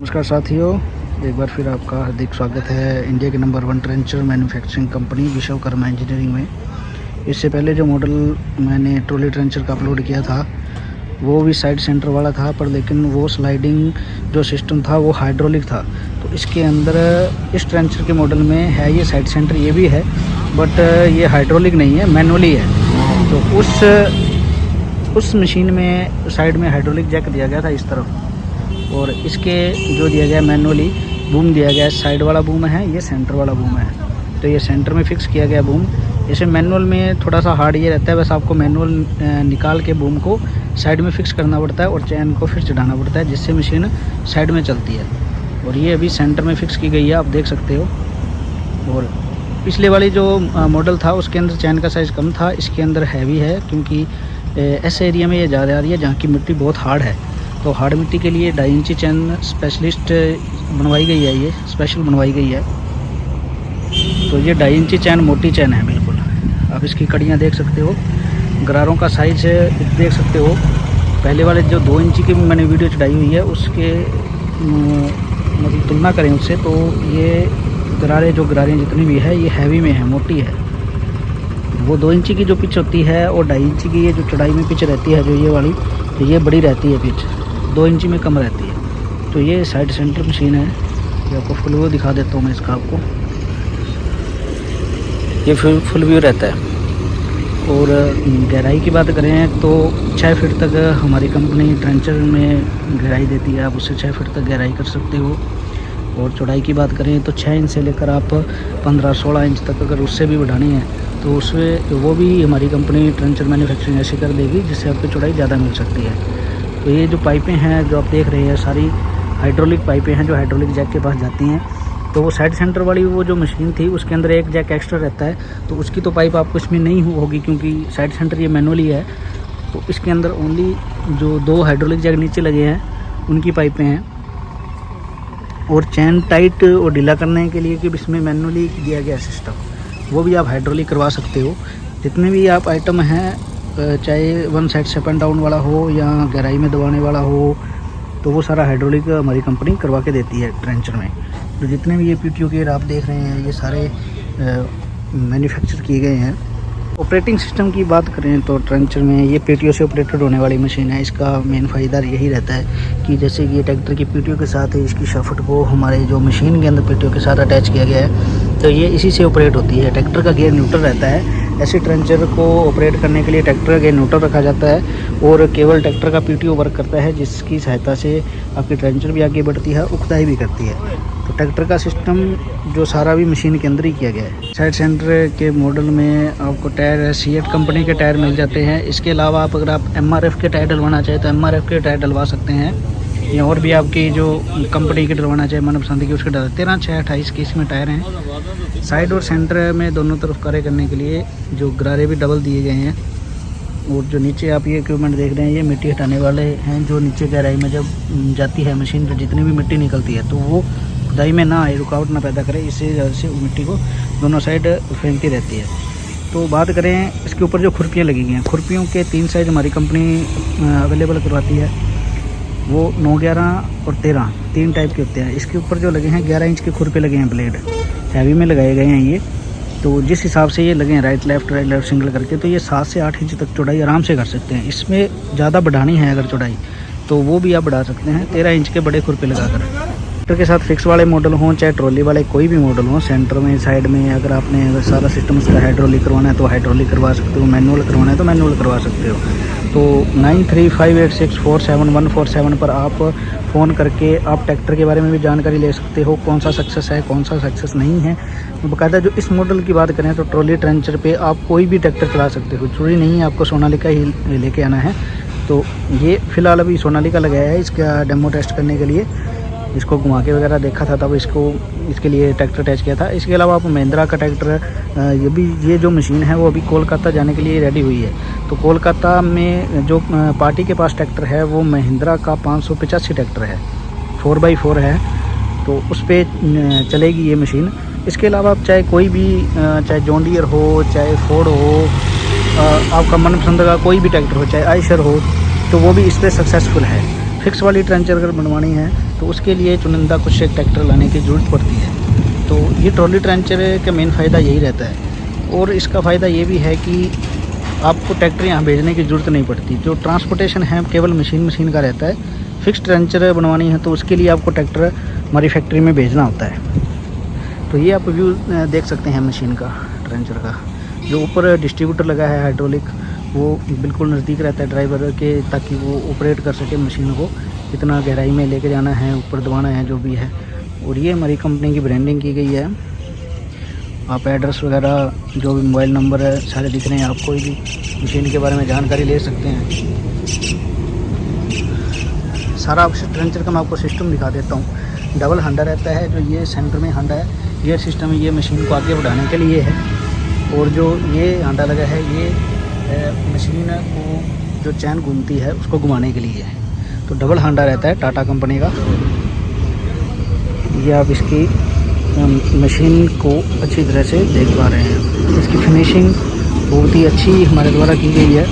नमस्कार साथियों, एक बार फिर आपका हार्दिक स्वागत है इंडिया के number 1 trencher manufacturing company Vishwakarma engineering में। इससे पहले जो मॉडल मैंने ट्रॉली ट्रेंचर का अपलोड किया था वो भी साइड सेंटर वाला था, पर लेकिन वो स्लाइडिंग जो सिस्टम था वो हाइड्रोलिक था। तो इसके अंदर इस ट्रेंचर के मॉडल में है ये साइड सेंटर, ये भी है, बट ये हाइड्रोलिक नहीं है, मैनुअली है। तो उस मशीन में साइड में हाइड्रोलिक जैक दिया गया था इस तरफ, और इसके जो दिया गया मैनुअली बूम दिया गया, साइड वाला बूम है, ये सेंटर वाला बूम है। तो ये सेंटर में फिक्स किया गया बूम। जैसे मैनुअल में थोड़ा सा हार्ड ये रहता है, बस आपको मैनुअल निकाल के बूम को साइड में फिक्स करना पड़ता है और चैन को फिर चढ़ाना पड़ता है, जिससे मशीन साइड में चलती है। और ये अभी सेंटर में फिक्स की गई है, आप देख सकते हो। और पिछले वाली जो मॉडल था उसके अंदर चैन का साइज़ कम था, इसके अंदर हैवी है, क्योंकि ऐसे एरिया में ये ज़्यादा आ रही है जहाँ की मिट्टी बहुत हार्ड है। तो हार्ड मिट्टी के लिए 2.5 इंची चैन स्पेशलिस्ट बनवाई गई है, ये स्पेशल बनवाई गई है। तो ये 2.5 इंची चैन मोटी चैन है बिल्कुल। आप इसकी कड़ियाँ देख सकते हो, गरारों का साइज देख सकते हो। पहले वाले जो 2 इंची की मैंने वीडियो चढ़ाई हुई है उसके मतलब तुलना करें उससे, तो ये गरारें जितनी भी है ये हैवी में है, मोटी है। वो 2 इंची की जो पिच होती है और 2.5 इंची की ये जो चौड़ाई में पिच रहती है, जो ये वाली, तो ये बड़ी रहती है पिच, 2 इंची में कम रहती है। तो ये साइड सेंटर मशीन है, ये आपको फुल व्यू दिखा देता हूँ मैं इसका आपको। ये फुल व्यू रहता है। और गहराई की बात करें तो 6 फीट तक हमारी कंपनी ट्रेंचर में गहराई देती है, आप उससे 6 फीट तक गहराई कर सकते हो। और चौड़ाई की बात करें तो 6 इंच से लेकर आप 15-16 इंच तक अगर उससे भी बढ़ानी है तो उसमें वो भी हमारी कंपनी ट्रेंचर मैन्युफैक्चरिंग ऐसी कर देगी जिससे आपकी चौड़ाई ज़्यादा मिल सकती है। तो ये जो पाइपें हैं जो आप देख रहे हैं सारी हाइड्रोलिक पाइपें हैं, जो हाइड्रोलिक जैक के पास जाती हैं। तो वो साइड सेंटर वाली वो जो मशीन थी उसके अंदर एक जैक एक्स्ट्रा रहता है, तो उसकी तो पाइप आपको इसमें नहीं होगी क्योंकि साइड सेंटर ये मैनुअली है। तो इसके अंदर ओनली जो 2 हाइड्रोलिक जैक नीचे लगे हैं उनकी पाइपें हैं। और चैन टाइट और ढीला करने के लिए कि इसमें मैनुअली दिया गया सिस्टम, वो भी आप हाइड्रोलिक करवा सकते हो। जितने भी आप आइटम हैं, चाहे 1 साइड से अप एंड डाउन वाला हो या गहराई में दबाने वाला हो, तो वो सारा हाइड्रोलिक हमारी कंपनी करवा के देती है ट्रेंचर में। तो जितने भी ये पीटीओ गेयर आप देख रहे हैं ये सारे मैन्युफैक्चर किए गए हैं। ऑपरेटिंग सिस्टम की बात करें तो ट्रेंचर में ये पीटीओ से ऑपरेटेड होने वाली मशीन है। इसका मेन फ़ायदा यही रहता है कि जैसे कि ये ट्रैक्टर की पीटीओ के साथ है, इसकी शाफ्ट को हमारे जो मशीन के अंदर पीटीओ के साथ अटैच किया गया है, तो ये इसी से ऑपरेट होती है। ट्रैक्टर का गियर न्यूट्रल रहता है। ऐसे ट्रेंचर को ऑपरेट करने के लिए ट्रैक्टर का गियर न्यूट्रल रखा जाता है और केवल ट्रैक्टर का पीटीओ वर्क करता है, जिसकी सहायता से आपकी ट्रेंचर भी आगे बढ़ती है, उखदाई भी करती है। तो ट्रैक्टर का सिस्टम जो सारा भी मशीन के अंदर ही किया गया है। साइड सेंटर के मॉडल में आपको टायर सीएट कंपनी के टायर मिल जाते हैं। इसके अलावा आप अगर आप एमआरएफ के टायर डलवाना चाहें तो एमआरएफ के टायर डलवा सकते हैं, या और भी आपकी जो कंपनी के डलवाना चाहे मनपसंद की उसके डल 13, 6, 28 के इसमें टायर हैं। साइड और सेंटर में दोनों तरफ कार्य करने के लिए जो गरारे भी डबल दिए गए हैं। और जो नीचे आप ये इक्विपमेंट देख रहे हैं ये मिट्टी हटाने वाले हैं, जो नीचे गहराई में जब जाती है मशीन, जो जितनी भी मिट्टी निकलती है तो वो खुदाई में ना आए, रुकावट ना पैदा करे, इससे से मिट्टी को दोनों साइड फेंकती रहती है। तो बात करें इसके ऊपर जो खुरपियाँ लगी गई हैं, खुरपियों के 3 साइज हमारी कंपनी अवेलेबल करवाती है। वो 9, 11 और 13 3 टाइप के होते हैं। इसके ऊपर जो लगे हैं 11 इंच के खुरपे लगे हैं, ब्लेड हैवी में लगाए गए हैं ये। तो जिस हिसाब से ये लगे हैं राइट लेफ्ट सिंगल करके, तो ये 7 से 8 इंच तक चौड़ाई आराम से कर सकते हैं। इसमें ज़्यादा बढ़ानी है अगर चौड़ाई तो वो भी आप बढ़ा सकते हैं 13 इंच के बड़े खुरपे लगाकर। ट्रैक्टर के साथ फिक्स वाले मॉडल हों चाहे ट्रॉली वाले कोई भी मॉडल हो, सेंटर में साइड में अगर आपने सारा सिस्टम उसका हाइड्रोलिक करवाना है तो हाइड्रोलिक करवा सकते हो, मैनुअल करवाना है तो मैनुअल करवा सकते हो। तो 9358647147 पर आप फ़ोन करके आप ट्रैक्टर के बारे में भी जानकारी ले सकते हो, कौन सा सक्सेस है कौन सा सक्सेस नहीं है। तो बाकायदा जो इस मॉडल की बात करें तो ट्रॉली ट्रेंचर पे आप कोई भी ट्रैक्टर चला सकते हो, जरूरी नहीं है आपको सोनालिका ही लेके आना है। तो ये फ़िलहाल अभी सोनालिका लगाया है इसका डेमो टेस्ट करने के लिए, इसको घुमा के वगैरह देखा था तब इसके लिए ट्रैक्टर अटैच किया था। इसके अलावा आप महिंद्रा का ट्रैक्टर ये जो मशीन है वो अभी कोलकाता जाने के लिए रेडी हुई है। तो कोलकाता में जो पार्टी के पास ट्रैक्टर है वो महिंद्रा का 585 ट्रैक्टर है, 4x4 है, तो उस पर चलेगी ये मशीन। इसके अलावा आप चाहे कोई भी चाहे जॉन डियर हो चाहे फोर्ड हो, आपका मनपसंद का कोई भी ट्रैक्टर हो, चाहे आयशर हो, तो वो भी इस पर सक्सेसफुल है। फिक्स वाली ट्रेंचर अगर बनवानी है तो उसके लिए चुनिंदा कुछ एक ट्रैक्टर लाने की ज़रूरत पड़ती है। तो ये ट्रॉली ट्रेंचर का मेन फ़ायदा यही रहता है। और इसका फ़ायदा ये भी है कि आपको ट्रैक्टर यहाँ भेजने की ज़रूरत नहीं पड़ती। जो ट्रांसपोर्टेशन है केवल मशीन का रहता है। फिक्स ट्रेंचर बनवानी है तो उसके लिए आपको ट्रैक्टर हमारी फैक्ट्री में भेजना होता है। तो ये आप व्यू देख सकते हैं मशीन का, ट्रेंचर का। जो ऊपर डिस्ट्रीब्यूटर लगा है हाइड्रोलिक, वो बिल्कुल नज़दीक रहता है ड्राइवर के, ताकि वो ऑपरेट कर सके मशीन को। कितना गहराई में लेके जाना है, ऊपर दबाना है, जो भी है। और ये हमारी कंपनी की ब्रांडिंग की गई है। आप एड्रेस वगैरह, जो भी मोबाइल नंबर है, सारे दिख रहे हैं। आप कोई भी मशीन के बारे में जानकारी ले सकते हैं। सारा ट्रेंचर का मैं आपको सिस्टम दिखा देता हूँ। डबल हांडा रहता है, जो ये सेंटर में हांडा है, गियर सिस्टम ये मशीन को आगे बढ़ाने के लिए है। और जो ये हांडा लगा है, ये मशीन को जो चैन घूमती है उसको घुमाने के लिए है। तो डबल हांडा रहता है टाटा कंपनी का। ये आप इसकी मशीन को अच्छी तरह से देख पा रहे हैं। इसकी फिनिशिंग बहुत ही अच्छी हमारे द्वारा की गई है।